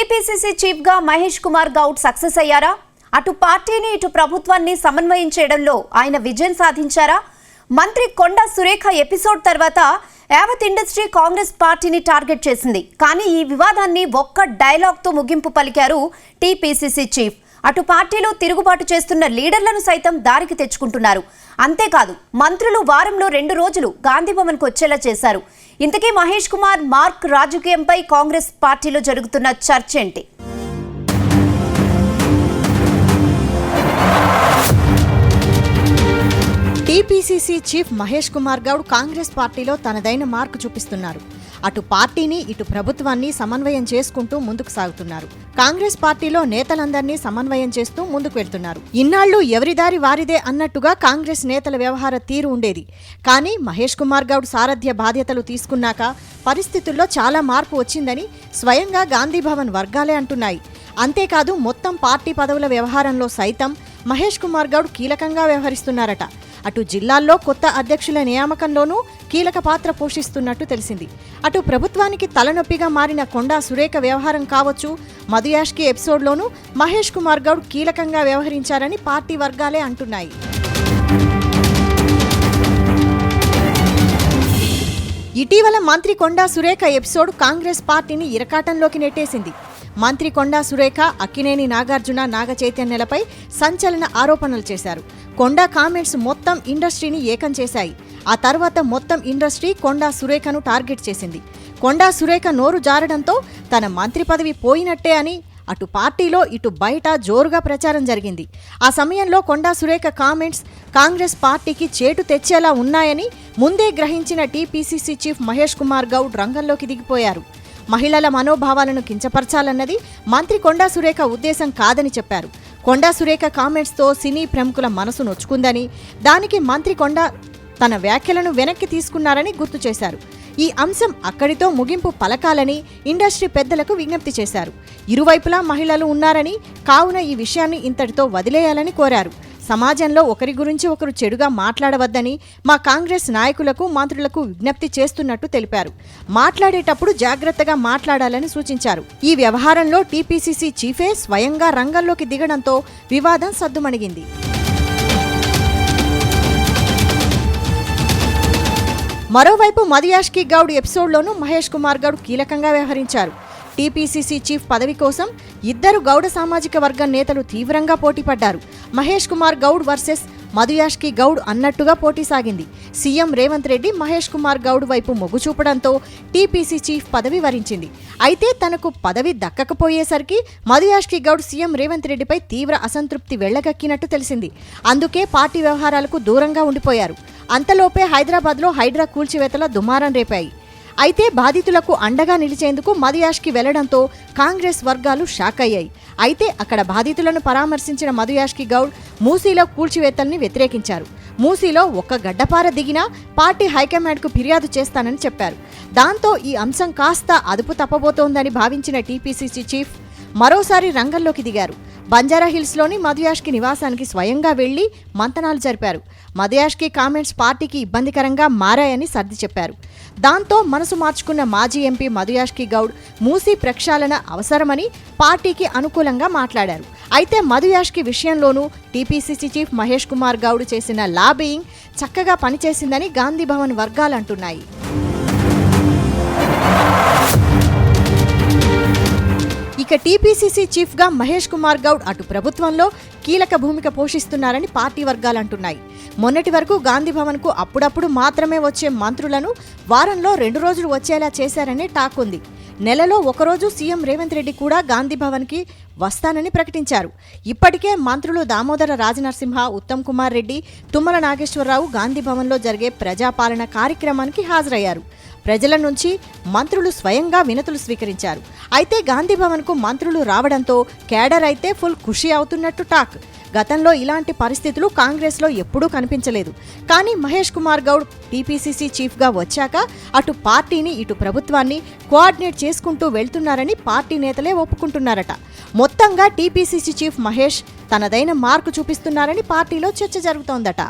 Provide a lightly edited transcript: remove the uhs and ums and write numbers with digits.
TPCC chief గా Mahesh Kumar Goud success అయ్యారా? అటు పార్టీని ఇటు ప్రభుత్వాన్ని సమన్వయం చేయడంలో ఆయన విజయం సాధించారా? మంత్రి కొండా సురేఖ ఎపిసోడ్ తర్వాత యావత్ ఇండస్ట్రీ కాంగ్రెస్ పార్టీని టార్గెట్ చేసింది. కానీ ఈ వివాదాన్ని ఒక్క డైలాగ్ తో ముగింపు పలికారు టీపీసీసీ చీఫ్. అటు పార్టీలో తిరుగుబాటు చేస్తున్న లీడర్లను సైతం దారికి తెచ్చుకుంటున్నారు. అంతేకాదు మంత్రులు వారంలో 2 రోజులు గాంధీభవన్కు వచ్చేలా చేశారు. ఇంతకీ మహేష్ కుమార్ మార్క్ రాజకీయంపై కాంగ్రెస్ పార్టీలో జరుగుతున్న చర్చ ఏంటి? టీపీసీసీ చీఫ్ మహేష్ కుమార్ గౌడ్ కాంగ్రెస్ పార్టీలో తనదైన మార్కు చూపిస్తున్నారు. అటు పార్టీని ఇటు ప్రభుత్వాన్ని సమన్వయం చేసుకుంటూ ముందుకు సాగుతున్నారు. కాంగ్రెస్ పార్టీలో నేతలందరినీ సమన్వయం చేస్తూ ముందుకు వెళ్తున్నారు. ఇన్నాళ్లు ఎవరిదారి వారిదే అన్నట్టుగా కాంగ్రెస్ నేతల వ్యవహార తీరు ఉండేది. కానీ మహేష్ కుమార్ గౌడ్ సారథ్య బాధ్యతలు తీసుకున్నాక పరిస్థితుల్లో చాలా మార్పు వచ్చిందని స్వయంగా గాంధీభవన్ వర్గాలే అంటున్నాయి. అంతేకాదు మొత్తం పార్టీ పదవుల వ్యవహారంలో సైతం మహేష్ కుమార్ గౌడ్ కీలకంగా వ్యవహరిస్తున్నారట. అటు జిల్లాల్లో కొత్త అధ్యక్షుల నియామకంలోనూ కీలక పాత్ర పోషిస్తున్నట్టు తెలిసింది. అటు ప్రభుత్వానికి తలనొప్పిగా మారిన కొండా సురేఖ వ్యవహారం కావచ్చు, మధుయాష్కి ఎపిసోడ్లోనూ మహేష్ కుమార్ గౌడ్ కీలకంగా వ్యవహరించారని పార్టీ వర్గాలే అంటున్నాయి. ఇటీవల మంత్రి కొండా సురేఖ ఎపిసోడ్ కాంగ్రెస్ పార్టీని ఇరకాటంలోకి నెట్టేసింది. మంత్రి కొండా సురేఖ అక్కినేని నాగార్జున నాగచైతన్యలపై సంచలన ఆరోపణలు చేశారు. కొండా కామెంట్స్ మొత్తం ఇండస్ట్రీని ఏకం చేశాయి. ఆ తర్వాత మొత్తం ఇండస్ట్రీ కొండా సురేఖను టార్గెట్ చేసింది. కొండా సురేఖ నోరు జారడంతో తన మంత్రి పదవి పోయినట్టే అని అటు పార్టీలో ఇటు బయట జోరుగా ప్రచారం జరిగింది. ఆ సమయంలో కొండా సురేఖ కామెంట్స్ కాంగ్రెస్ పార్టీకి చేటు తెచ్చేలా ఉన్నాయని ముందే గ్రహించిన టీపీసీసీ చీఫ్ మహేష్ కుమార్ గౌడ్ రంగంలోకి దిగిపోయారు. మహిళల మనోభావాలను కించపరచాలన్నది మంత్రి కొండా సురేఖ ఉద్దేశం కాదని చెప్పారు. కొండా సురేఖ కామెంట్స్తో సినీ ప్రముఖుల మనసు నొచ్చుకుందని, దానికి మంత్రి కొండా తన వ్యాఖ్యలను వెనక్కి తీసుకున్నారని గుర్తు చేశారు. ఈ అంశం అక్కడితో ముగింపు పలకాలని ఇండస్ట్రీ పెద్దలకు విజ్ఞప్తి చేశారు. ఇరువైపులా మహిళలు ఉన్నారని, కావున ఈ విషయాన్ని ఇంతటితో వదిలేయాలని కోరారు. సమాజంలో ఒకరి గురించి ఒకరు చెడుగా మాట్లాడవద్దని మా కాంగ్రెస్ నాయకులకు మంత్రులకు విజ్ఞప్తి చేస్తున్నట్టు తెలిపారు. మాట్లాడేటప్పుడు జాగ్రత్తగా మాట్లాడాలని సూచించారు. ఈ వ్యవహారంలో టీపీసీసీ చీఫే స్వయంగా రంగంలోకి దిగడంతో వివాదం సద్దుమణిగింది. మరోవైపు మధుయాష్కి గౌడ్ ఎపిసోడ్లోనూ మహేష్ కుమార్ గౌడ్ కీలకంగా వ్యవహరించారు. టీపీసీసీ చీఫ్ పదవి కోసం ఇద్దరు గౌడ సామాజిక వర్గం నేతలు తీవ్రంగా పోటీపడ్డారు. మహేష్ కుమార్ గౌడ్ వర్సెస్ మధుయాష్కి గౌడ్ అన్నట్టుగా పోటీ సాగింది. సీఎం రేవంత్ రెడ్డి మహేష్ కుమార్ గౌడ్ వైపు మొగ్గు చూపడంతో టీపీసీ చీఫ్ పదవి వరించింది. అయితే తనకు పదవి దక్కకపోయేసరికి మధుయాష్కి గౌడ్ సీఎం రేవంత్ రెడ్డిపై తీవ్ర అసంతృప్తి వెళ్లగక్కినట్టు తెలిసింది. అందుకే పార్టీ వ్యవహారాలకు దూరంగా ఉండిపోయారు. అంతలోపే హైదరాబాద్లో హైడ్రా కూల్చివేతల దుమారం రేపాయి. అయితే బాధితులకు అండగా నిలిచేందుకు మధుయాష్కి వెళ్లడంతో కాంగ్రెస్ వర్గాలు షాక్ అయ్యాయి. అయితే అక్కడ బాధితులను పరామర్శించిన మధుయాష్కి గౌడ్ మూసీలో కూల్చివేతల్ని వ్యతిరేకించారు. మూసీలో ఒక్క గడ్డపార దిగినా పార్టీ హైకమాండ్కు ఫిర్యాదు చేస్తానని చెప్పారు. దాంతో ఈ అంశం కాస్త అదుపు తప్పబోతోందని భావించిన టీపీసీసీ చీఫ్ మరోసారి రంగంలోకి దిగారు. బంజారాహిల్స్లోని మధుయాష్కి నివాసానికి స్వయంగా వెళ్లి మంతనాలు జరిపారు. మధుయాష్కి కామెంట్స్ పార్టీకి ఇబ్బందికరంగా మారాయని సర్ది చెప్పారు. దాంతో మనసు మార్చుకున్న మాజీ ఎంపీ మధుయాష్కి గౌడ్ మూసీ ప్రక్షాళన అవసరమని పార్టీకి అనుకూలంగా మాట్లాడారు. అయితే మధుయాష్కి విషయంలోనూ టీపీసీసీ చీఫ్ మహేష్ కుమార్ గౌడ్ చేసిన లాబియింగ్ చక్కగా పనిచేసిందని గాంధీభవన్ వర్గాలంటున్నాయి. ఇక టీపీసీసీ చీఫ్గా మహేష్ కుమార్ గౌడ్ అటు ప్రభుత్వంలో కీలక భూమిక పోషిస్తున్నారని పార్టీ వర్గాలంటున్నాయి. మొన్నటి వరకు గాంధీభవన్కు అప్పుడప్పుడు మాత్రమే వచ్చే మంత్రులను వారంలో 2 రోజులు వచ్చేలా చేశారనే టాక్ ఉంది. నెలలో ఒకరోజు సీఎం రేవంత్ రెడ్డి కూడా గాంధీభవన్కి వస్తానని ప్రకటించారు. ఇప్పటికే మంత్రులు దామోదర రాజనరసింహ, ఉత్తమ్ కుమార్ రెడ్డి, తుమ్మల నాగేశ్వరరావు గాంధీభవన్లో జరిగే ప్రజాపాలన కార్యక్రమానికి హాజరయ్యారు. ప్రజల నుంచి మంత్రులు స్వయంగా వినతులు స్వీకరించారు. అయితే గాంధీభవన్కు మంత్రులు రావడంతో కేడర్ అయితే ఫుల్ ఖుషి అవుతున్నట్టు టాక్. గతంలో ఇలాంటి పరిస్థితులు కాంగ్రెస్లో ఎప్పుడూ కనిపించలేదు. కానీ మహేష్ కుమార్ గౌడ్ టీపీసీసీ చీఫ్గా వచ్చాక అటు పార్టీని ఇటు ప్రభుత్వాన్ని కోఆర్డినేట్ చేసుకుంటూ వెళ్తున్నారని పార్టీ నేతలే ఒప్పుకుంటున్నారట. మొత్తంగా టీపీసీసీ చీఫ్ మహేష్ తనదైన మార్కు చూపిస్తున్నారని పార్టీలో చర్చ జరుగుతోందట.